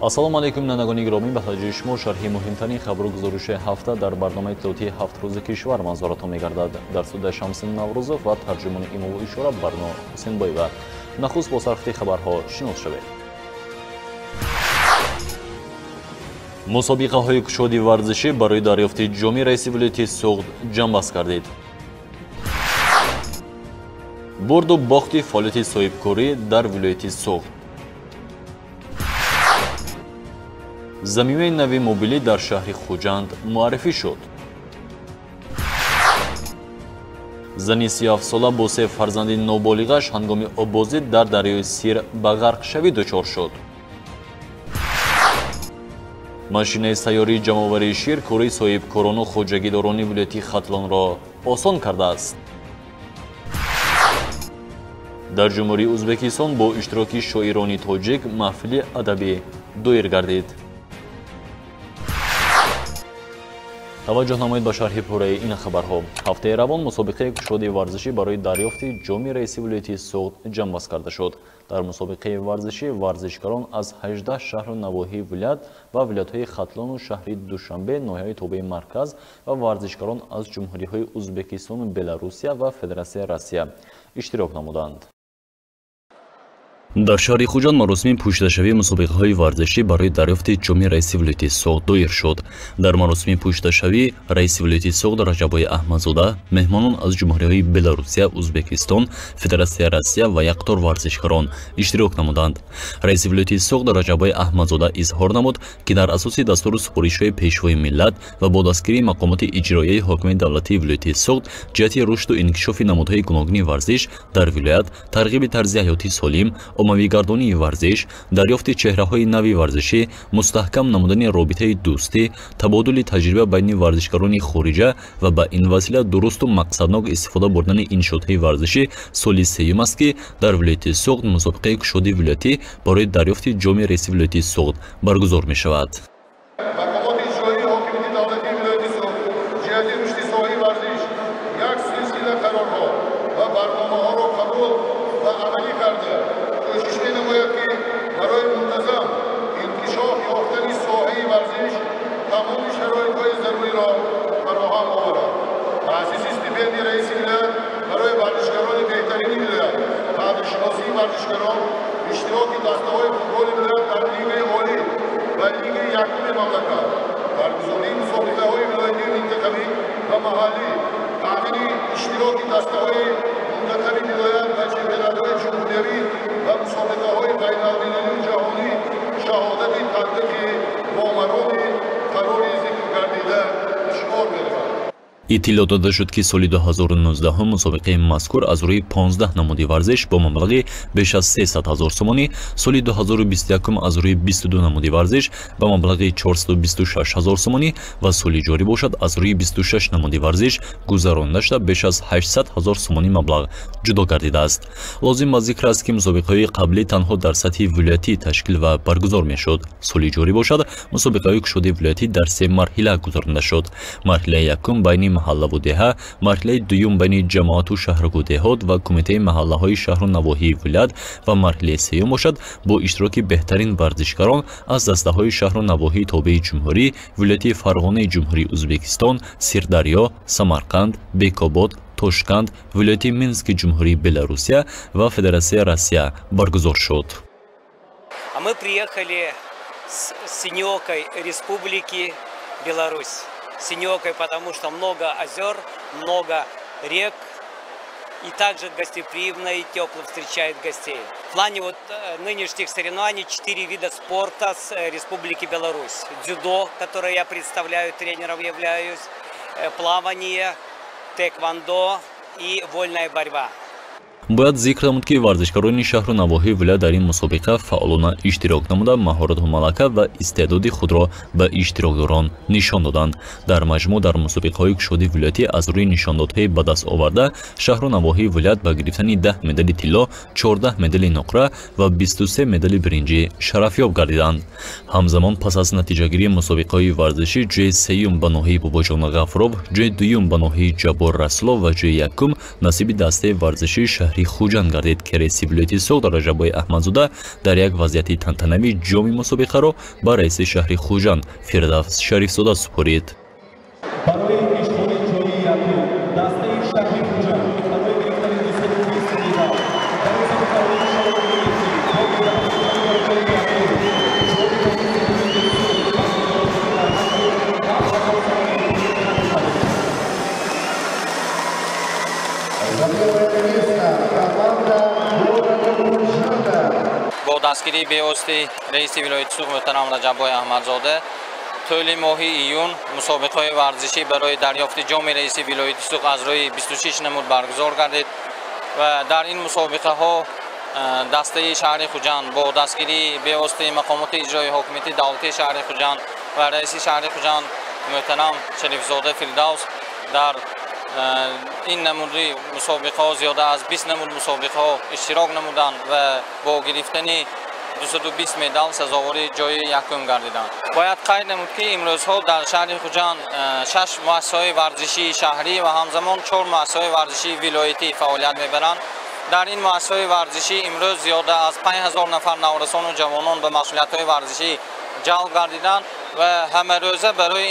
ассалому алайкум нанагони гиромӣ, ба таҷрии шумо шарҳи муҳимтарин хабару гузоришҳои ҳафта дар барномаи иттилоотии ҳафтрӯзи кишвар манзуратон мегардад. Дар студияи Шамсин Наврӯзов ва тарҷумони имову ишора Барно Ҳусейнбоева. Нахуст бо сархати хабарҳо шинос шавед. мусобиқаҳои кушоди варзишӣ барои дарёфти ҷоми раиси вилояти Суғд ҷамъбаст гардид. бурду бохти фаъолияти соҳибкорӣ дар вилояти Суғд. заминаи нави мобилӣ дар шаҳри Хуҷанд муаррифӣ шуд. зани 37 сола бо 3 фарзанди ноболиғаш ҳангоми обозӣ дар дарёи Сир ба ғарқшавӣ дучор шуд. машинаи сайёрии ҷамъоварии шир кори соҳибкорону хоҷагидорони вилояти Хатлонро осон кардааст. дар ҷумҳурии Ӯзбекистон бо иштироки шоирони тоҷик маҳфили адабӣ доир гардид. таваҷҷӯҳ намоед ба шарҳи пурраи ин хабарҳо. ҳафтаи равон мусобиқаи кушоди варзишӣ барои дарёфти ҷоми раиси вилояти Суғд ҷамъбаст карда шуд. дар мусобиқаи варзишӣ варзишгарон аз 18 шаҳру навоҳии вилоят ва вилоятҳои Хатлону шаҳри Душанбе ноҳияи тобаи марказ ва варзишгарон аз ҷумҳуриҳои Ӯзбекистону Беларусия ва Федератсияи Россия иштирок намуданд. дар шаҳри Хуҷанд маросими пӯшидашавии мусобиқаҳои варзишӣ барои дарёфти ҷоми раиси вилояти Суғд доир шуд. дар маросими пӯшидашавӣ раиси вилояти Суғд Раҷаббой Аҳмадзода меҳмонон аз ҷумҳуриҳои Беларусия, Ӯзбекистон, Федератсияи Россия ва яктор варзишгарон иштирок намуданд. раиси вилояти Суғд Раҷаббой Аҳмадзода изҳор намуд, ки дар асоси дастуру супоришҳои пешвои миллат ва бо дастгирии мақомоти иҷроияи ҳокимияи давлатии вилояти Суғд ҷиҳати рушду инкишофи намудҳои гуногуни варзиш дар вилоят, тарғиби тарзи ҳаёти солим, оммавигардонии варзиш, дарёфти чеҳраҳои нави варзишӣ, мустаҳкам намудани робитаи дӯстӣ, табодули таҷриба байни варзишгарони хориҷа ва ба ин васила дурусту мақсаднок истифода бурдани иншоотҳои варзишӣ соли сеюм аст, ки дар вилояти Суғд мусобиқаи кушоди вилоятӣ барои дарёфти ҷоми раиси вилояти Суғд баргузор мешавад. اشتراک دسته‌های فوتبال ولایت در لیگ عالی و لیگ یکم مملکت، برگزاری مسابقه‌های ولایتی منطقوی و محلی، تأمین اشتراک دسته‌های منتخب ولایت و چمپیونات‌های جمهوری و مسابقه‌های بین‌المللی و جهانی، شهادت تطبیق ماموران قرار ذکر گردیده اشعار می‌رود. иттилоъ дода шуд, ки соли 2019 мусобиқаи мазкур аз рӯи 15 намуди варзиш бо маблағи беш аз 300 000 сомонӣ, соли 2021 аз рӯи 22 намуди варзиш ба маблағи 426 000 сомонӣ ва соли ҷорӣ бошад аз рӯи 26 намуди варзиш гузаронида шуда беш аз 800 000 сомонӣ маблағ ҷудо гардидааст. лозим ба зикр аст, ки мусобиқаҳои қаблӣ танҳо дар сатҳи вилоятӣ ташкил ва баргузор мешуд. соли ҷорӣ бошад мусобиқаҳои кушоди вилоятӣ дар 3 марҳила гузаронида шуд. марҳилаи якум байни маҳаллаву деҳа, марҳилаи дуюм байни ҷамоату шаҳру деҳот ва кумитаи маҳаллаҳои шаҳру навоҳии вилоят ва марҳилаи сеюм бошад бо иштироки беҳтарин варзишгарон аз дастаҳои шаҳру навоҳии тобаи ҷумҳурӣ, вилояти Фарғонаи ҷумҳурии Ӯзбекистон, Сирдарё, Самарқанд, Бекобод, Тошканд, вилояти Мински ҷумҳурии Беларусия ва Федератсияи Россия баргузор шуд. Мы приехали с синёкой Республики Беларусь. Синёкой, потому что много озер, много рек, и также гостеприимно и тепло встречает гостей. В плане нынешних соревнований 4 вида спорта с Республики Беларусь. Дзюдо, которое я представляю, тренером являюсь, плавание, тэквондо и вольная борьба. бояд зикр намуд, ки варзишгарони шаҳру навоҳии вилоят дар ин мусобиқа фаъолона иштирок намуда маҳорату малака ва истеъдоди худро ба иштирокдорон нишон доданд. дар маҷмӯъ дар мусобиқаҳои кушоди вилоятӣ аз рӯи нишондодҳои ба даст оварда шаҳру навоҳии вилоят ба гирифтани 10 медали тилло, 14 медали нуқра ва 23 медали биринҷӣ шарафёб гардиданд. ҳамзамон пас аз натиҷагирии мусобиқаҳои варзишӣ ҷои сеюм ба ноҳияи Бобоҷон Ғафуров, ҷои дуюм ба ноҳияи Ҷаббор Расулов ва ҷои якум насиби дастаи варзишии шаҳри شهری خوجند گردید که رئیس ولایت سوخت رجبای احمدزاده در یک وضعیت تنتنوی جام مسابقه را با رئیس شهری خوجند فردوس شریفزاده سپرید. با دستگیری بی‌واسطه رئیس ولایت سوخت محترم رجبای احمدزاده طول ماه ایون مسابقه‌های ورزشی برای دریافت جام رئیس ولایت سوخت از روی 26 نمود برگزار گردید و در این مسابقه ها دسته شهر خوجند با دستگیری بی‌واسطه مقامات اجرایی حاکمیت دولتی شهر خوجند و رئیس شهر خوجند محترم شریفزاده فردوس در این نمودی مسابقه ها زیاده از 20 نمود مسابقه ها اشتراک نمودند و با گرفتن 220 مدال سزاوار جای یکم گردیدند. باید قید نمود که امروزها در شهر خوجند 6 مؤسسه ورزشی شهری و همزمان 4 مؤسسه ورزشی ولایتی فعالیت میبرند. در این مؤسسه ورزشی امروز زیاده از 5000 نفر نورسان و جوانان به مشغولیت‌های ورزشی جلب گردیدند و همه روزه برای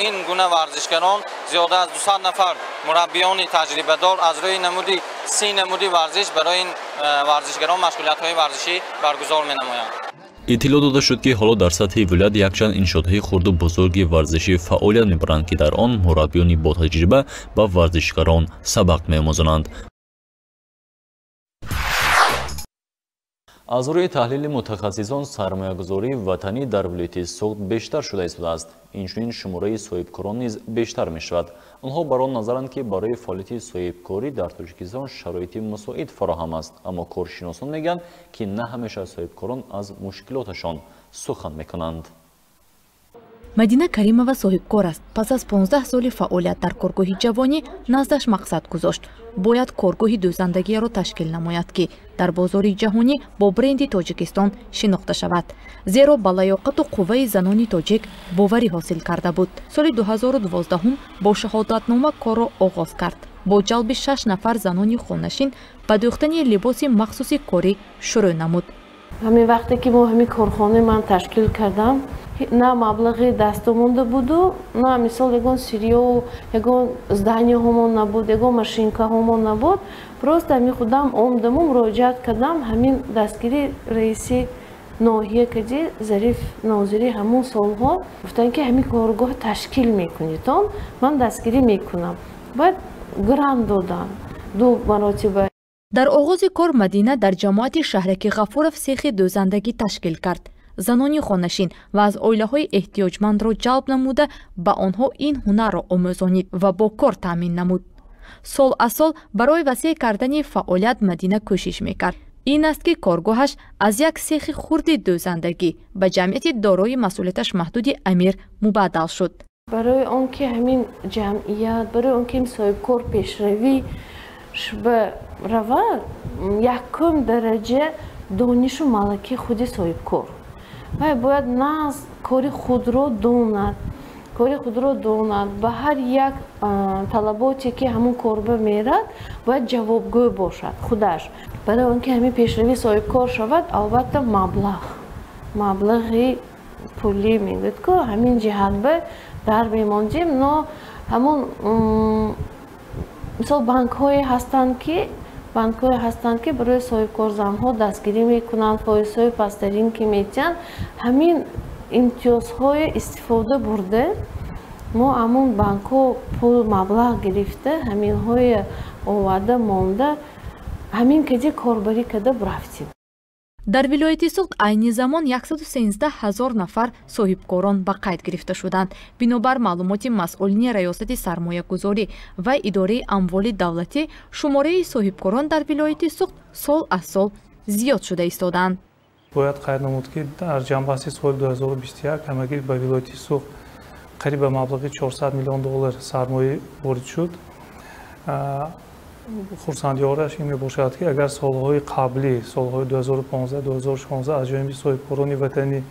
این گونه ورزشگران زیاده از 200 نفر مربیان تجربه دار از روی نمودی 30 نمودی ورزش برای این ورزشگران مشغولیت‌های ورزشی برگزار می‌نمایند. اطلاع داده شد که حالا در سطح ولایت یکچند انشاءهای خرد و بزرگ ورزشی فعالیت می‌برند که در آن مربیان با تجربه با ورزشگران سبق می‌آموزند. از روی تحلیل متخصصان سرمایه‌گذاری وطنی در ولایت سوخت بیشتر شده است. اینچنین شماره صاحبکاران نیز بیشتر می‌شود. آنها بر آن نظرند که برای فعالیت صاحبکاری در تاجیکستان شرایط مساعد فراهم است، اما کارشناسان میگن که نه همیشه صاحبکاران از مشکلاتشان سخن میکنند. مدینه کریمова صاحبکار است. پس از 15 سال فعالیت در کارگاه جوانی نزدش مقصد گذاشت. باید کارگاه دوزندگی را تشکیل نماید که در بازار جهانی با برند تاجیکستان شناخته شود. زیرا با لیاقت و قوه زنان تاجیک باوری حاصل کرده بود. سال 2012 با شهادتنامه کار را آغاز کرد. با جلب 6 نفر زنان خانه‌نشین به دوختن لباس مخصوص کاری شروع نمود. همین وقتی که ما همین کارخانه من تشکیل کردم نه مبلغی دستمونده بود و نه مثال یگان سیریو یگان здание همون نبود یگان ماشینکا همون نبود. پروست همین خودم اومدم مراجعت کردم همین دستگیری رئیسی ناحیه کجی ظریف ناظری همون سالها گفتن که همین کارگاه تشکیل میکنیتون من دستگیری میکنم. باید گرانت دادن 2 مرتبه. در آغاز کار مدینه در جماعت شهرک غفورов سیخ دوزندگی تشکیل کرد. زنانی خانه‌نشین و از عائله‌های احتیاجمند را جلب نموده به آنها این هنر را آموزانید و با کار تامین نمود. سال از سال برای وسیع کردن فعالیت مدینه کوشش میکرد. این است که کارگاهش از یک سیخ خرد دوزندگی به جمعیت دارای مسئولیتش محدود امیر مبادل شد. برای آنکه همین جمعیت برای آنکه این صاحبکار پیشروی به رود یکم درجه دانش و ملکه خود صاحبکار و باید نه از کاری خود را داند به هر یک طلباتی که همون کاربه میرد باید جوابگو باشد خودش. برای آنکه همین پیشروی صاحبکار شود البته مبلغی پولی میگوید که همین جهت به در میمانجیم نه همون مثال بانک های هستند که برای صاحبکار زنها دستگیری میکنند فایز های پسترین که میتن همین امتیازهای استفاده برده ما همون بانک ها پول مبلغ گرفته همین های آورده مانده همین که کاربری کده برفتیم. در ولایت سوخت عین زمان 113,000 نفر صاحبکاران به قید گرفته شدند. بنابر معلومات مسئولین ریاست سرمایه‌گذاری و اداره اموال دولتی شماره صاحبکاران در ولایت سوخت سال از سال زیاد شده ایستادند. باید قید نمود که در جنبش سال 2021 همگی به ولایت سوخت قریب مبلغ 400 میلیون دلار سرمایه وارد شد. خورسندیارش این میباشد که اگر سالهای قبلی سالهای 2015-2016 از جانب صاحبکاران وطنی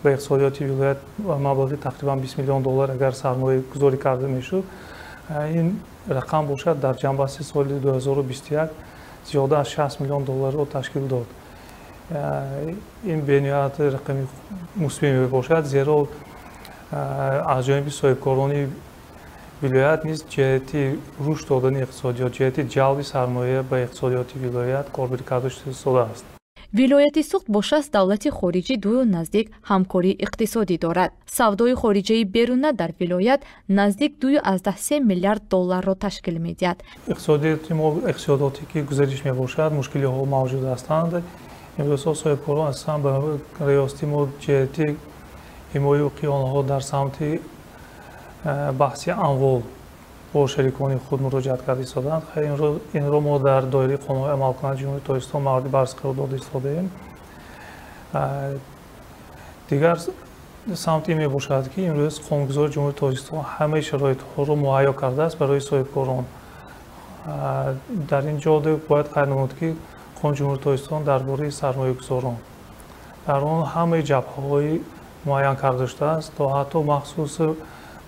به اقتصادیات ولایت مبلغ تقریبا 20 میلیون دلار اگر سرمایه گذاری کرده میشد این رقم باشد در جنبش سال 2021 زیاده از 60 میلیون دلار رو تشکیل داد. این بنیاد رقمی مثبت میباشد زیرا از جانب صاحبکاران ولایت نیز جهتی رشد دادن اقتصادیات جهتی جلب سرمایه به اقتصادیات ولایت کاربری کرده شده است. ولایت سوخت با 6 دولت خارجی دو نزدیک همکاری اقتصادی دارد. سودای خارجی بیرون در ولایت نزدیک 2.3 میلیارد دلار را تشکیل می‌دهد. اقتصاداتی که گزارش می‌باشد مشکلی ها موجود هستند. امروز صاحبکاران هستند به ریاستی ما جهتی حمایه اقیان‌ها در سمت بحث اموال با شریکان خود مراجعت کرده ایستادند. این را ما در دایره قانون عمل کننده جمهوری تاجیکستان مورد بررسی قرار داده ایستاده‌ایم. دیگر سمت این میباشد که امروز قانونگذار جمهوری تاجیکستان همه شرایط‌ها را مهیا کرده است برای صاحبکاران. در این جاده باید قید نمود که قانون جمهوری تاجیکستان درباره سرمایه‌گذاران در آن همه جبهه‌های معین کرده شده است تا حتی مخصوص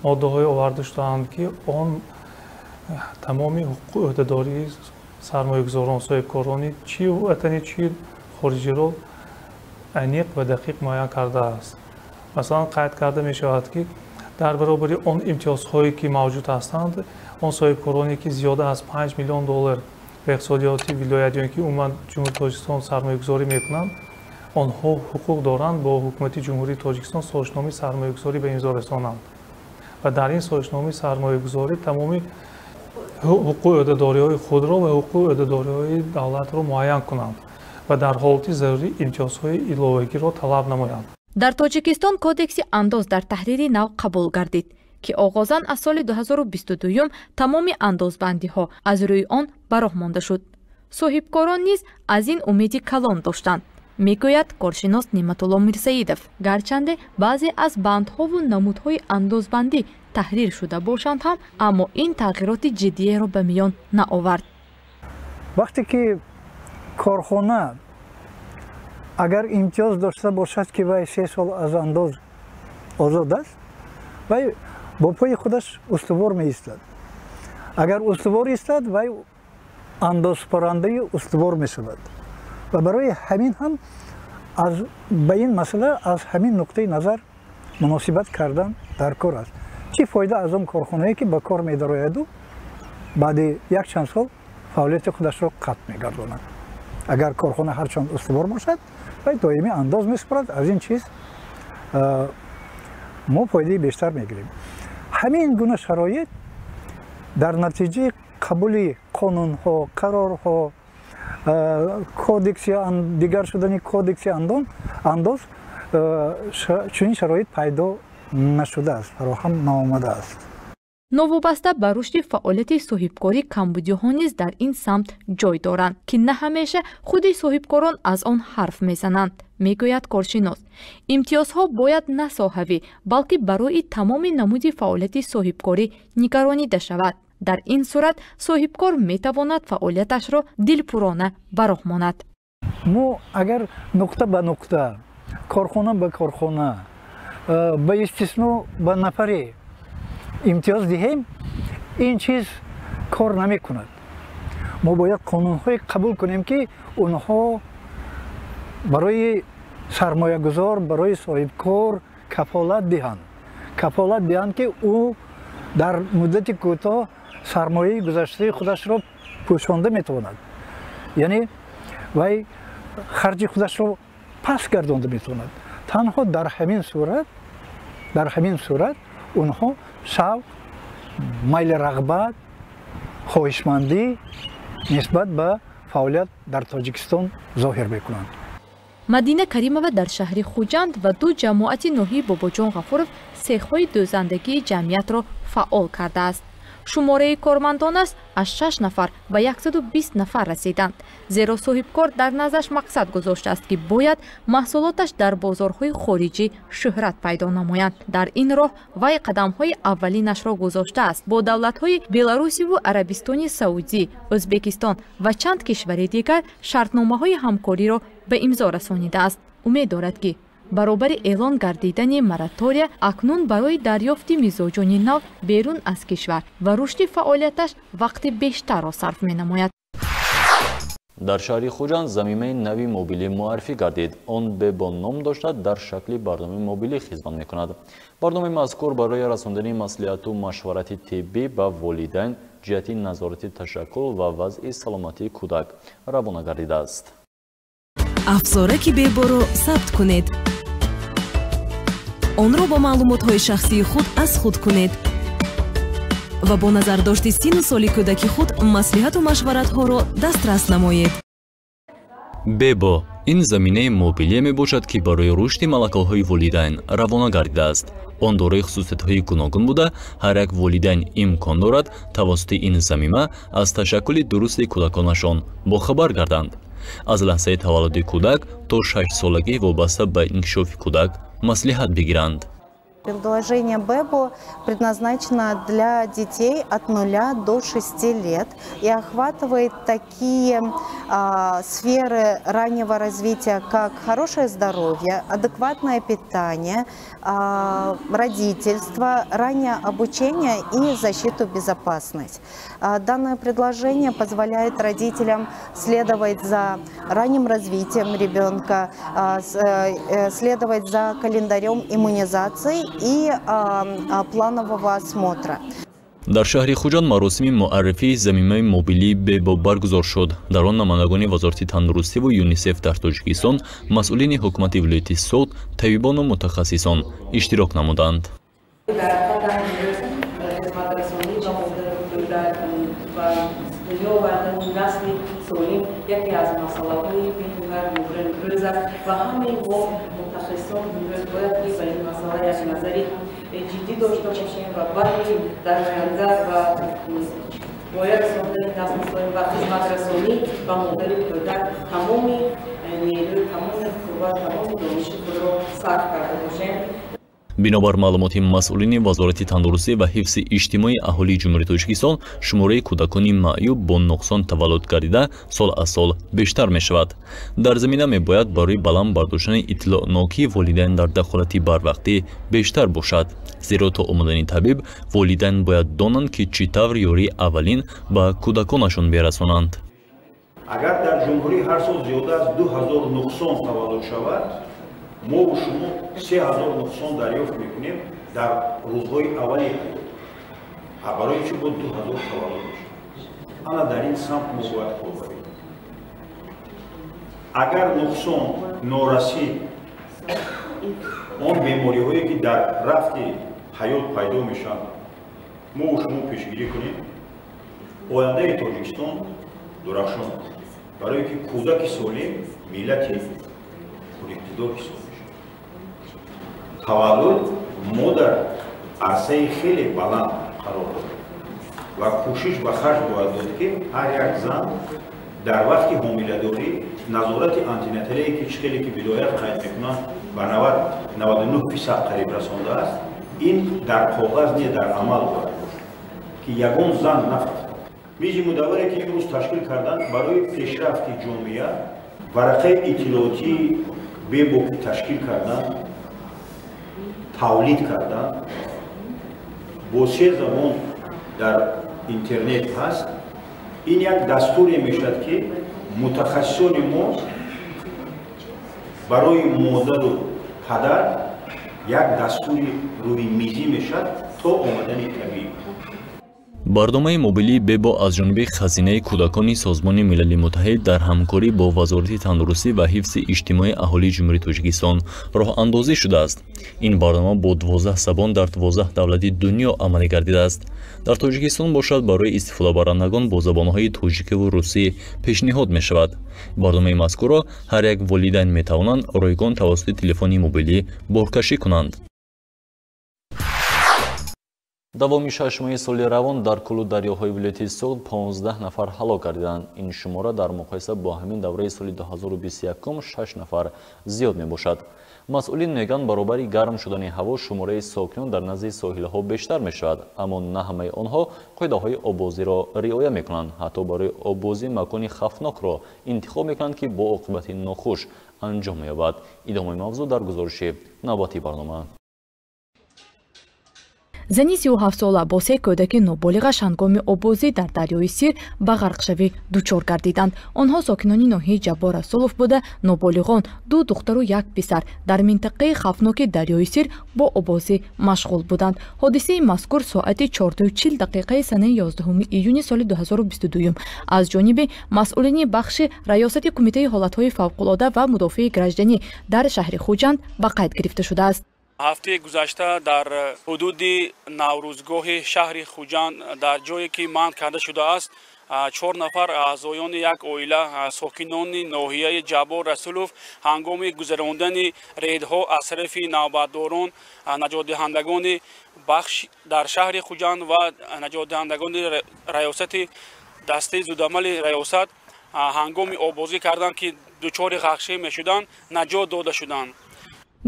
ماده‌های آورده شده‌اند که آن تمامی حقوق عهده‌داری سرمایه‌گذاران صاحبکاران چی وطنی چی خارجی را عمیق و دقیق معین کرده است. مثلا قید کرده می‌شود که در برابر آن امتیازهایی که موجود هستند آن صاحبکارانی که زیاده از 5 میلیون دلار به اقتصادیات ولایت یا که عموما جمهوری تاجیکستان سرمایه‌گذاری می‌کنند آنها حقوق دارند با حکومت جمهوری تاجیکستان سازشنامه سرمایه‌گذاری به امضا رسانند و در این سازشنامه سرمایه‌گذاری تمامی حقوق عهده‌داری‌های خود را و حقوق عهده‌داری‌های دولت را معین کنند و در حالت ضروری امتیازهای الهاگی را طلب نمایند. در تاجیکستان کودکس انداز در تحریر نو قبول گردید که آغازاً از سال 2022 تمام اندازبندی‌ها از روی آن براه مانده شد. صاحبکاران نیز از این امیدی کلان داشتند. میگوید کارشناس نعمت‌الله میرسیدов گرچنده بعضی از بندها و نمودهای اندازبندی تحریر شده باشند هم اما این تغییرات جدی را به میان نآورد. وقتی که کارخانه اگر امتیاز داشته باشد که وای 3 سال از انداز آزاد است وای با پای خودش استوار می ایستد. اگر استوار ایستد وای انداز پرنده استوار می شود. و برای همین هم از به این مسئله از همین نقطه نظر مناسبت کردن در کار است. چی فایده از اون کارخانه‌ای که به کار می‌دراید و بعد یک چند سال فعالیت خودش را قطع می‌گرداند. اگر کارخانه هر چند استوار باشد و دائمی انداز می‌سپارد از این چیز ما فایده بیشتر می‌گیریم. همین گونه شرایط در نتیجه قبول قانون‌ها، قرارها کودکس دیگر شدن کودکس انداز چنین شرایط پیدا نشده است فراهم نآمده است. نوابسته به رشد فعالیت صاحبکاری کمبودی‌ها نیز در این سمت جای دارند که نه همیشه خود صاحبکاران از آن حرف میزنند. میگوید کارشناس امتیازها باید نه صاحبی بلکه برای تمام نمود فعالیت صاحبکاری نگرانیده شود. در این صورت صاحبکار میتواند فعالیتش را دلپرانه براه ماند. ما اگر نقطه به نقطه کارخانه به کارخانه به استثنا به نفری امتیاز دهیم این چیز کار نمی کند. ما باید قانون‌های قبول کنیم که اونها برای سرمایه گذار برای صاحبکار کفالت دهند که او در مدت کوتاه سرمایه گذشته خودش را پوشانده میتواند. یعنی وی خرج خودش را پس گردانده میتواند. تنها در همین صورت اونها شوق، میل رغبت، خواهشمندی نسبت به فعالیت در تاجیکستان ظاهر میکنند. مدینه کریمова در شهر خوجند و دو جماعت نوحی باباجان غفورov سیخ‌های دوزندگی جمعیت را فعال کرده است. شماره کارمندان است از 6 نفر و 120 نفر رسیدند. زیرا صاحبکار در نظرش مقصد گذاشته است که باید محصولاتش در بازارهای خارجی شهرت پیدا نمایند. در این راه وی قدم‌های اولینش را گذاشته است. با دولت‌های بلاروسی و عربستان سعودی، ازبکستان و چند کشور دیگر شرطنامه‌های همکاری را به امضا رسانیده است. امید دارد که برابر اعلان گردیدن مراتوریا اکنون برای دریافت مزاجان نو بیرون از کشور و رشد فعالیتش وقت بیشتر را صرف می نماید. در شهر خوجان زمینه نوی موبیلی معرفی گردید. آن به با نام داشته در شکل برنامه موبیلی خدمت میکند. برنامه مذکور برای رساندن مصلحت و مشورت طبی به والدین جهت نظارت تشکل و وضع سلامتی کودک روانه گردیده است. افزارک بеборо ثبت کنید. آن را با معلومات‌های شخصی خود از خود کنید و با نظر داشتی سن و سال کودک خود مصلحت و مشورت‌ها را دسترس نمایید. بебо این زمینه موبیلی می باشد که برای رشد ملکه‌های والدین روانه گردیده است. آن دارای خصوصیت‌های گوناگون بوده، هر یک والدین امکان دارد توسط این زمینه از تشکل درست کودکانشان باخبر گردند. از لحظه تولد کودک تا 6 سالگی وابسته به انکشاف کودک مصلحت بگیرند. Предложение бебо предназначено для детей от 0 до 6 лет и охватывает такие сферы раннего развития, как хорошее здоровье, адекватное питание, родительство, раннее обучение и защиту, безопасность. Данное предложение позволяет родителям следовать за ранним развитием ребенка, следовать за календарем иммунизации и планового осмотра. در شهر خوجان مراسم معرفی زمینه موبیلی بебо برگزار شد. در آن نمایندگان وزارت تندرستی و یونیسف در تاجیکستان، مسئولین حکومت ولایت سوت، طبیبان و متخصصان اشتراک نمودند. جدی داشته باشیم و برای در آینده و باید ساختن نسل سالم و خدمت رسانی و مادر کودک تمامی نیروی تمام قوت تمام دانش خود را صرف کرده باشیم. بنابر معلومات مسئولین وزارت تندرستی و حفظ اجتماعی اهالی جمهوری تاجیکستان، شماره کودکان معیوب با نقصان تولد گردیده سال از سال بیشتر می شود. در زمینه می باید برای بلند برداشتن اطلاع ناکی والدین در دخالتی بروقتی بیشتر باشد. زیرا تا آمدن طبیب والدین باید دانند که چطور یاری اولین به کودکانشان برسانند. اگر در جمهوری هر سال زیاده از 2000 نقصان تولد شود، ما و شما 3000 نقصان دریافت میکنیم در روزهای اولی حیات. برای چی بود 2000 تولد میشه؟ انا در این سمت ما باید کار بریم. اگر نقصان نارسید، آن بیماری هایی که در رفت حیات پیدا میشن، ما و شما پیشگیری کنیم، آینده تاجیکستان درخشان برای که کودک سالم ملت اقتدار حساب میشه. تولد ما در عرصه خیلی بلند قرار داریم و کوشش به خرج باید داد که هر یک زن در وقتی حامله‌داری نظارت آنتیناتالی که خیلی که ولایت قید میکنن به 99% قریب رسانده است، این در کاغذ نه در عمل باید باشه که یگان زن نفت میجی مدوری که امروز تشکیل کردن برای پیشرفت جامعه ورقه اطلاعاتی بебо که تشکیل کردن، تولید کردن، با 3 زبان در اینترنت هست. این یک دستوری میشد که متخصصان ما برای مادر و پدر یک دستوری روی میزی میشد تا آمدن طبیب. برنامه موبیلی بебо از جانب خزینه کودکان سازمان ملل متحد در همکاری با وزارت تندرستی و حفظ اجتماعی اهالی جمهوری تاجیکستان راه اندازی شده است. این برنامه با 12 زبان در 12 دولت دنیا عملی گردیده است. در تاجیکستان باشد برای استفاده برندگان با زبانهای تاجیکی و روسی پیشنهاد می شود. برنامه مذکور را هر یک والدین می توانند رایگان توسط تلفن موبیلی بارکشی کنند. давоми 6 моҳи соли равон дар кулу дарёҳои вилояти Суғд 15 нафар ҳалок гардиданд. Ин шумора дар муқоиса бо ҳамин давраи соли 2021 6 нафар зиёд мебошад. масъулин мегӯянд баробари гарм шудани ҳаво шумораи сокинон дар назди соҳилҳо бештар мешавад, аммо на ҳамаи онҳо қоидаҳои обозиро риоя мекунанд. ҳатто барои обозӣ макони хавфнокро интихоб мекунанд ки бо оқибати нохуш анҷом меёбад. идомаи мавзӯъ дар гузориши навбати барнома. зани 37 сола бо 3 кӯдаки ноболиғаш ҳангоми обозӣ дар дарёи Сир ба ғарқшавӣ дучор гардиданд. онҳо сокинони ноҳияи Ҷаббор Расулов буда ноболиғон 2 духтару 1 писар дар минтақаи хавфноки дарёи Сир бо обозӣ машғул буданд. ҳодисаи мазкур соати 14:40 дақиқаи санаи 11 июни соли 2022 аз ҷониби масъулини бахши раёсати кумитаи ҳолатҳои фавқулода ва мудофиаи гражданӣ дар шаҳри Хуҷанд ба қайд гирифта шудааст. ҳафтаи гузашта дар ҳудуди наврӯзгоҳи шаҳри Хуҷанд дар ҷое ки манъ карда шудааст 4 нафар аъзоёни як оила сокинони ноҳияи Ҷаббор Расулов ҳангоми гузарондани рейдҳо аз тарафи навбатдорон наҷотдиҳандагони бахш дар шаҳри Хуҷанд ва наҷотдиҳандагони раёсати дастаи зудамали раёсат ҳангоми обозӣ карданд ки дучори ғарқшавӣ мешуданд наҷот дода шуданд.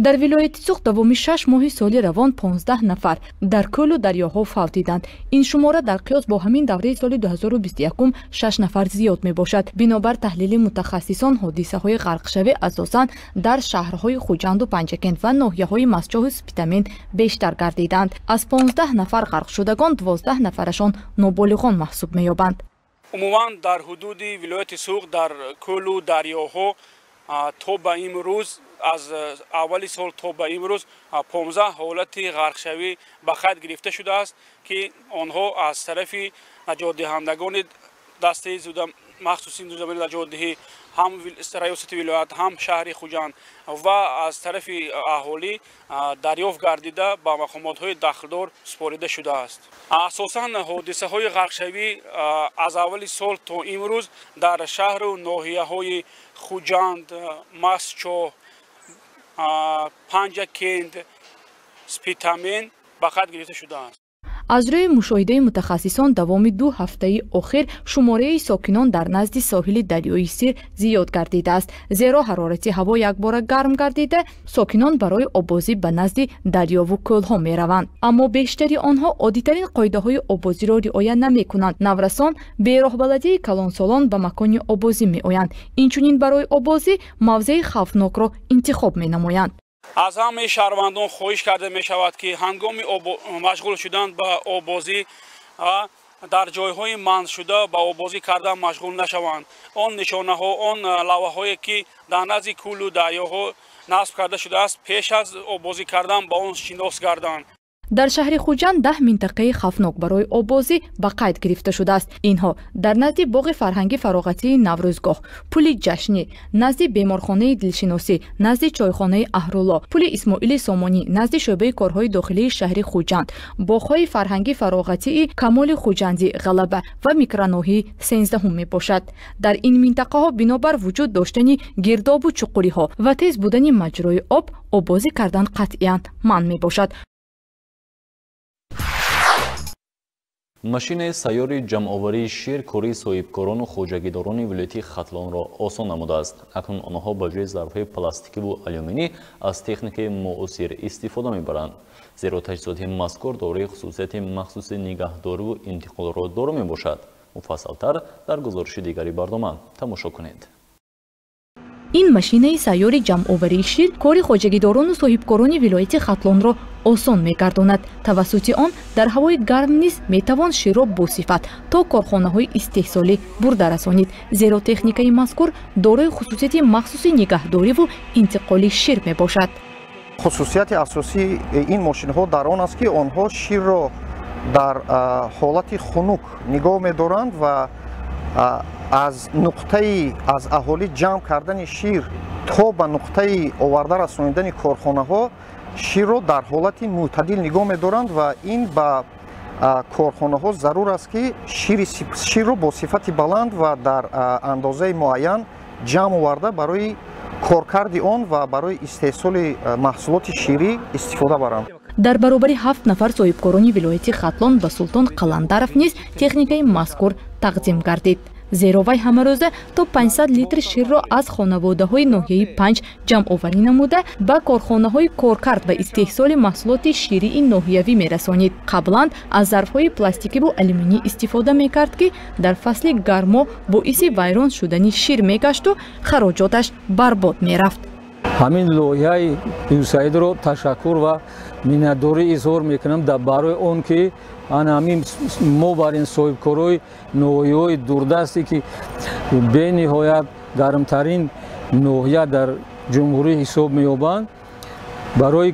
дар вилояти Суғ давоми 6 моҳи соли равон 15 нафар дар кӯлу дарёҳо фавт диданд. ин шумора дар қиёс бо ҳамин давраи соли 2021 6 нафар зиёд мебошад. бинобар таҳлили мутахассисон ҳодисаҳои ғарқшавӣ асосан дар шаҳрҳои Хуҷанду Панҷакент ва ноҳияҳои Масҷоҳу Спитамин бештар гардиданд. аз 15 нафар ғарқшудагон 12 нафарашон ноболиғон маҳсуб меёбанд. умуман дар ҳудуди вилояти Суғ дар кӯлу дарёҳо то ба имрӯз аз аввали сол то ба имрӯз 15 ҳолати ғарқшавӣ ба қайд гирифта шудааст ки онҳо аз тарафи наҷотдиҳандагони дастаи махсуси зудамали наҷотдиҳӣ ҳам раёсати вилоят ҳам шаҳри Хуҷанд ва аз тарафи аҳолӣ дарёфт гардида ба мақомотҳои дахлдор супорида шудааст. асосан ҳодисаҳои ғарқшавӣ аз аввали сол то имрӯз дар шаҳру ноҳияҳои Хуҷанд, Масҷоҳ, Панҷакент, Спитамен ба қайд гирифта шудааст. аз рӯи мушоҳидаи мутахассисон давоми 2 ҳафтаи охир шумораи сокинон дар назди соҳили дарёи Сир зиёд гардидааст, зеро ҳарорати ҳаво якбора гарм гардида сокинон барои обозӣ ба назди дарёву кӯлҳо мераванд. аммо бештари онҳо оддитарин қоидаҳои обозиро риоя намекунанд. наврасон бероҳбаладии калонсолон ба макони обозӣ меоянд. инчунин барои обозӣ мавзеи хавфнокро интихоб менамоянд. аз ҳамаи шаҳрвандон хоҳиш карда мешавад ки ҳангоми машғул шудан ба обозӣ дар ҷойҳои манъшуда ба обозӣ кардан машғул нашаванд. он нишонаҳо он лавҳае ки дар назди кӯлу дарёҳо насб карда шудааст пеш аз обозӣ кардан ба он шинос гарданд. дар шаҳри Хуҷанд 10 минтақаи хавфнок барои обозӣ ба қайд гирифта шудааст. инҳо дар назди боғи фарҳанги фароғатии Наврӯзгоҳ, пули Ҷашнӣ, назди беморхонаи Дилшиносӣ, назди чойхонаи Аҳрулло, пули Исмоили Сомонӣ, назди шӯъбаи корҳои дохилии шаҳри Хуҷанд, боғҳои фарҳанги фароғатии Камоли Хуҷандӣ, Ғалаба ва микроноҳии 13 мебошад. дар ин минтақаҳо бинобар вуҷуд доштани гирдобу чуқуриҳо ва тез будани маҷрои об обозӣ кардан қатъиян манъ мебошад. машинаи сайёри ҷамъоварии шир кори соҳибкорону хоҷагидорони вилояти Хатлонро осон намудааст. акнун онҳо ба ҷои зарфҳои пластикиву алюминӣ аз техникаи муосир истифода мебаранд. зеро таҷҳизоти мазкур дорои хусусияти махсуси нигаҳдориву интиқолро доро мебошад. муфассалтар дар гузориши дигари барнома тамошо кунед. ин машинаи сайёри ҷамъоварии шир кори хоҷагидорону соҳибкорони вилояти Хатлонро осон мегардонад. тавассути он дар ҳавои гарм низ метавон ширро босифат то корхонаҳои истеҳсолӣ бурда расонид, зеро техникаи мазкур дорои хусусияти махсуси нигаҳдориву интиқоли шир мебошад. хусусияти асосии ин мошинҳо дар он аст ки онҳо ширро дар ҳолати хунук нигоҳ медоранд ва аз нуқтаи аз аҳолӣ ҷамъ кардани шир то ба нуқтаи оварда расонидани корхонаҳо ширро дар ҳолати мӯътадил нигоҳ медоранд ва ин ба корхонаҳо зарур аст ки ширро бо сифати баланд ва дар андозаи муайян ҷамъ оварда барои коркарди он ва барои истеҳсоли маҳсулоти ширӣ истифода баранд. дар баробари 7 нафар соҳибкорони вилояти Хатлон ба Султон Қаландаров низ техникаи мазкур тақдим гардид. зеро вай ҳамарӯза то 500 литри ширро аз хонаводаҳои ноҳияи 5 ҷамъоварӣ намуда ба корхонаҳои коркард ба истеҳсоли маҳсулоти ширии ноҳиявӣ мерасонид. қаблан аз зарфҳои пластикиву алюминӣ истифода мекард ки дар фасли гармо боиси вайрон шудани шир мегашту хароҷоташ барбод мерафт. ҳамин лоиҳаи юсаидро ташаккур ва миннатдорӣ изҳор мекунам барои он ки ҳамин мо бар ин соҳибкорои ноҳияҳои дурдасте ки бениҳоят гармтарин ноҳия дар ҷумҳурӣ ҳисоб меёбанд барои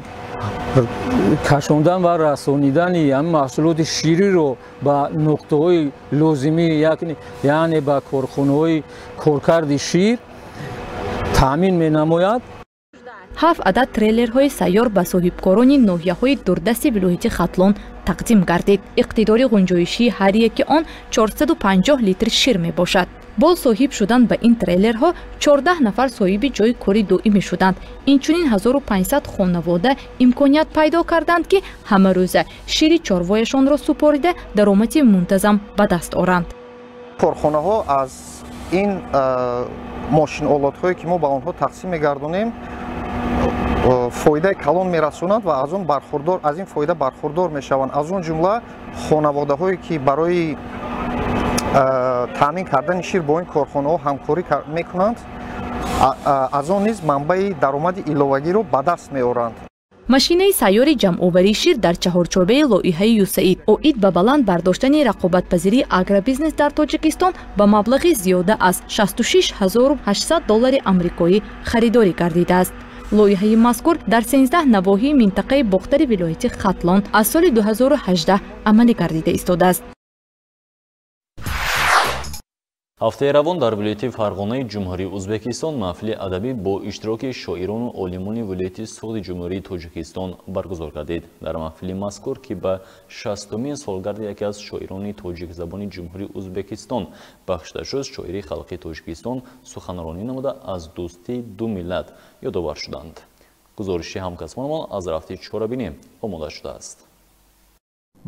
кашондан ва расонидани ҳамин маҳсулоти шириро ба нуқтаҳои лозимӣ яъне ба корхонаҳои коркарди шир таъмин менамояд. 7 адад трейлерҳои сайёр ба соҳибкорони ноҳияҳои дурдасти вилояти Хатлон тақдим гардид. иқтидори ғунҷоишии ҳар яки он 450 литр шир мебошад. бо соҳиб шудан ба ин трейлерҳо 14 нафар соҳиби ҷои кори доимӣ шуданд. инчунин 1500 хонавода имконият пайдо карданд ки ҳамарӯза шири чорвояшонро супорида даромади мунтазам ба даст оранд. корхонаҳо аз ин мошинолотҳое ки мо ба онҳо тақсим мегардонем фоидаи калон мерасонанд ва аз ин фоида бархурдор мешаванд. аз он ҷумла хонаводаҳое ки барои таъмин кардани шир бо ин корхонаҳо ҳамкорӣ мекунанд аз он низ манбаи даромади иловагиро ба даст меоранд. машинаи сайёри ҷамъоварии шир дар чаҳорчобаи лоиҳаи юсаид оид ба баланд бардоштани рақобатпазирии агробизнес дар тоҷикистон ба маблағи зиёда аз $66800 амрикоӣ харидорӣ гардидааст. лоиҳаи мазкур дар 13 навоҳии минтақаи бохтари вилояти Хатлон аз соли 2018 амалӣ гардида истодааст. ҳафтаи равон дар вилояти Фарғонаи ҷумҳурии Ӯзбекистон маҳфили адабӣ бо иштироки шоирону олимони вилояти суғди ҷумҳурии Тоҷикистон баргузор гардид. дар маҳфили мазкур ки ба 60-умин солгарди яке аз шоирони тоҷикзабони ҷумҳурии Ӯзбекистон бахшида шуд, шоири халқи Тоҷикистон суханронӣ намуда аз дӯстии ду миллат ёдовар шуданд. гузориши ҳамкасбонамон аз рафти чорабинӣ омода шудааст.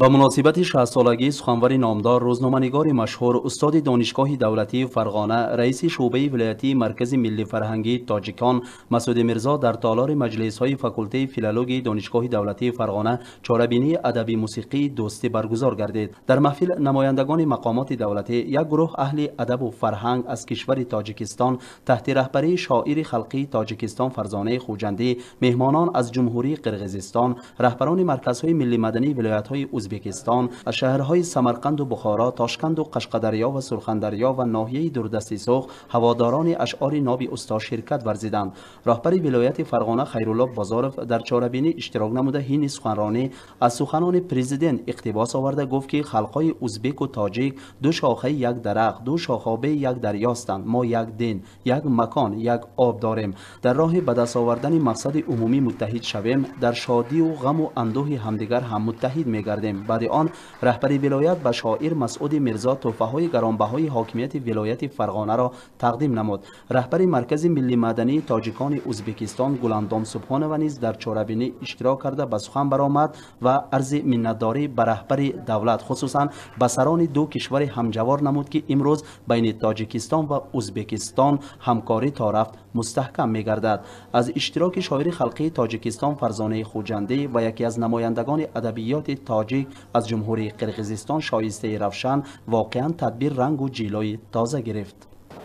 ба муносибати 60-солагии суханвари номдор рӯзноманигори машҳур устоди донишгоҳи давлатии Фарғона раиси шуъбаи вилоятии маркази миллифарҳангии тоҷикон Масуди Мирзо дар толори маҷлисҳои факултаи филологияи донишгоҳи давлатии Фарғона чорабинии адаби мусиқии дӯстӣ баргузор гардид. дар маҳфил намояндагони мақомоти давлатӣ як гурӯҳ аҳли адабу фарҳанг аз кишвари Тоҷикистон таҳти раҳбарии шоири халқии Тоҷикистон Фарзонаи Хуҷандӣ, меҳмонон аз ҷумҳурии Қирғизистон, раҳбарони марказҳои миллимадании вилоятҳои Ӯзбекистон, аз шаҳрҳои Самарқанду Бухоро, Тошканду Қашқадарё ва Сурхандарё ва ноҳияи дурдасти суғ ҳаводорони ашъори нови усто ширкат варзиданд. роҳбари вилояти Фарғона Хайрулло Бозоров дар чорабинӣ иштирок намуда ҳини суханронӣ аз суханони президент иқтибос оварда гуфт ки халқҳои ӯзбеку тоҷик ду шохаи як дарахт, ду шохобаи як дарёстанд. мо як дин, як макон, як об дорем. дар роҳи ба даст овардани мақсади умумӣ муттаҳид шавем, дар шодию ғаму андӯҳи ҳамдигар ҳам муттаҳид мегардем. баъди он раҳбари вилоят ба шоир Масъуди Мирзо тӯҳфаҳои гаронбаҳои ҳокимияти вилояти Фарғонаро тақдим намуд. раҳбари маркази миллимадании тоҷикони Ӯзбекистон Гуландом Субҳонова низ дар чорабинӣ иштирок карда ба сухан баромад ва арзи миннатдорӣ ба раҳбари давлат хусусан ба сарони ду кишвари ҳамҷавор намуд ки имрӯз байни Тоҷикистон ва Ӯзбекистон ҳамкорӣ то рафт мустаҳкам мегардад. аз иштироки шоири халқии Тоҷикистон Фарзонаи Хуҷандӣ ва яке аз намояндагони адабиёти тоҷик аз ҷумҳурии Қирғизистон шоистаи равшан воқеан тадбир рангу ҷилои тоза гирифт.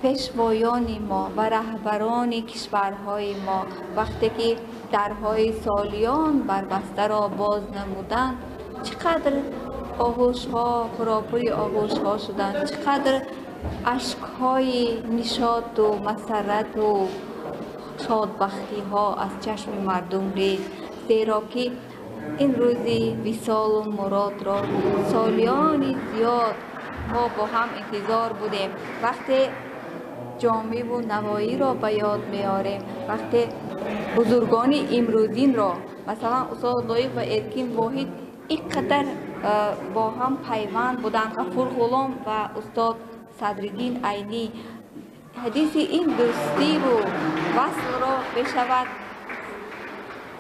пешвоёни мо ва раҳбарони кишварҳои мо вақте ки дарҳои солиён барбастаро боз намуданд, чӣ қадр оғӯшҳо пуропури оғӯшҳо шуданд, чӣ қадр ашкҳои нишоту масаррату шодбахтиҳо аз чашми мардум рехт. зеро ки این روزی وصال و مراد را سالیانی زیاد ما با هم انتظار بودیم. وقتی جامع و نوایی را به یاد میاریم، وقتی بزرگان امروزین را مثلا استاد لایق و ارکین واحد اینقدر با هم پیوند بودند، غفور غلام و استاد صدرالدین عینی، حدیث این دوستی و وصل را بشود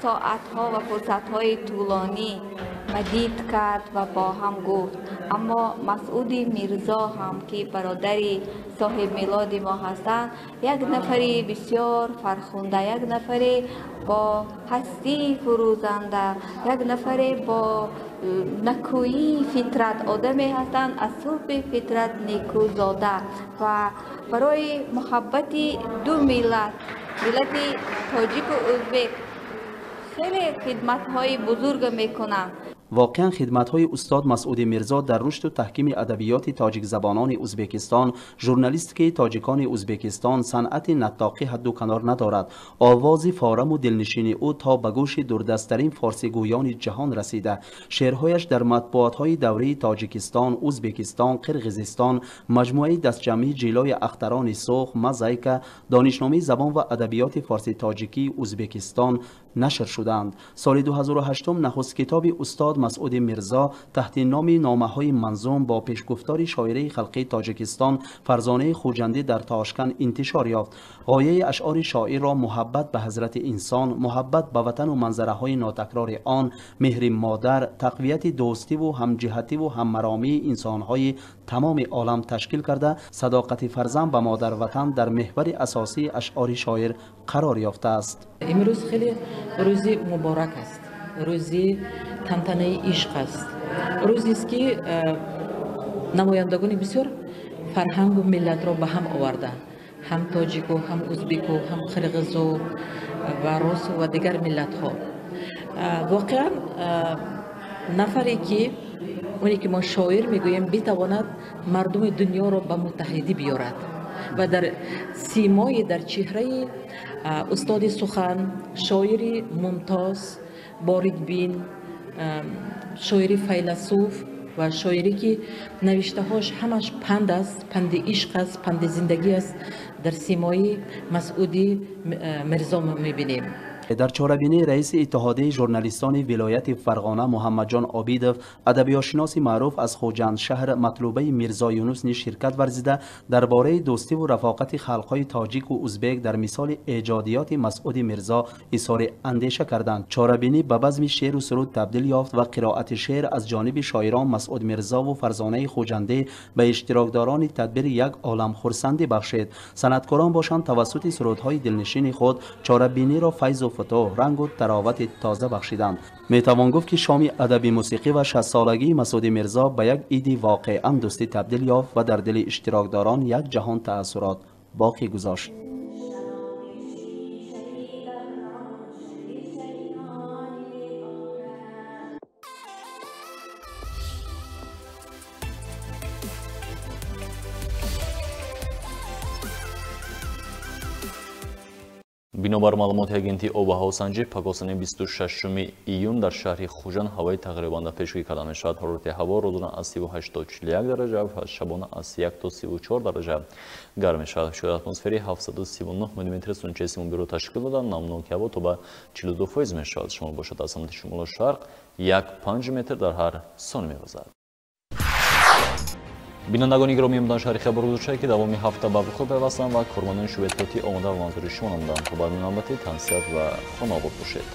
ساعتها و فرصتهای طولانی مدید کرد و با هم گفت. اما مسعود میرزا هم که برادری صاحب میلاد ما هستند، یک نفری بسیار فرخنده، یک نفری با هستی فروزنده، یک نفری با نکویی فطرت آدمی هستند، از صلب فطرت نیکو زاده و برای محبت دو ملت ملت تاجیک و ازبک خیلی خدمت‌های بزرگ میکنند. واقعا خدمت‌های استاد مسعود میرزا در رشد و تحکیم ادبیات تاجیک زبانان ازبکستان، ژورنالیستیک تاجیکان ازبکستان، صنعت نطاقی حد و کنار ندارد. آواز فارم و دلنشین او تا به گوش دوردستترین فارسی گویان جهان رسیده. شعرهایش در مطبوعات‌های دوره تاجیکستان، ازبکستان، قرقیزستان، مجموعه دستجمعی جلای اختران سرخ، مزایکا، دانشنامه زبان و ادبیات فارسی تاجیکی ازبکستان نشر شدند. سال 2008 نخست کتاب استاد مسعود میرزا تحت نام نامه‌های منظوم با پیشگفتار شاعره خلقی تاجیکستان فرزانه خوجندی در تاشکند انتشار یافت. غایه اشعار شاعر را محبت به حضرت انسان، محبت به وطن و منظره‌های ناتکرار آن، مهر مادر، تقویت دوستی و همجهتی و هممرامی انسان‌های تمام عالم تشکیل کرده، صداقت فرزند به مادر وطن در محور اساسی اشعار شاعر قرار یافته است. امروز خیلی روزی مبارک است، روزی تنتنه عشق است، روزی است که نمایندگان بسیار فرهنگ و ملت را به هم آورده، هم تاجیک و هم ازبک و هم قرقیز و روس و دیگر ملت ها. واقعا نفری که اونی که ما شاعر میگوییم بتواند مردم دنیا را به متحدی بیارد و در سیمای در چهره استاد سخن، شاعری ممتاز، باریکبین، شاعری فیلسوف و شاعری که نوشته هاش همش پند است، پند عشق است، پند زندگی است، در سیمای مسعودی میرزا میبینیم. در چاره‌بینی رئیس اتحادیه ژورنالیستان ولایت فرغانه محمد جان عابیدوف، ادبیاتشناس معروف از خوجند شهر مطلوبه میرزا یونس نیز شرکت ورزیده درباره دوستی و رفاقت خلق‌های تاجیک و ازبک در مثال ایجادیات مسعود میرزا اظهار اندیشه کردند. چاره‌بینی به بزم شعر و سرود تبدیل یافت و قرائت شعر از جانب شاعران مسعود میرزا و فرزانه خوجنده به اشتراکداران تدبیر یک عالم خرسندی بخشید. صنعتکاران باشند توسط سرودهای دلنشین خود چاره‌بینی را فیض و فتوح، رنگ و تراوت تازه بخشیدند. میتوان گفت که شام ادبی موسیقی و 60 سالگی مسعود میرزا به یک عید واقعا دوستی تبدیل یافت و در دل اشتراکداران یک جهان تأثیرات باقی گذاشت. бинобар маълумоти агентии об ва ҳавосанҷӣ пакосани 26 июн дар шаҳри хужан ҳавои тағрибан пешгӯӣ карда мешавад. ҳарорати ҳаво рӯзона аз 38 то 41 дараҷа ва шабона аз 1 то 34 дараҷа гарм мешавад. шои атмосфери 739 мм сунчаи симонбиро ташкил дода, намноки ҳаво то ба 42% мешавад. шамол бошад аз самти шимолу шарқ 1-5 метр дар ҳар сон мевазад. бинандагони гиромӣ мудан шаҳри хабар гузошта ки давоми ҳафта ба вуқӯъ пайвастанд ва кормандони шӯбеи эҳтиётӣ омода ва манзури шумо намуданд. то ба навбати тансият ва хонобод бошед.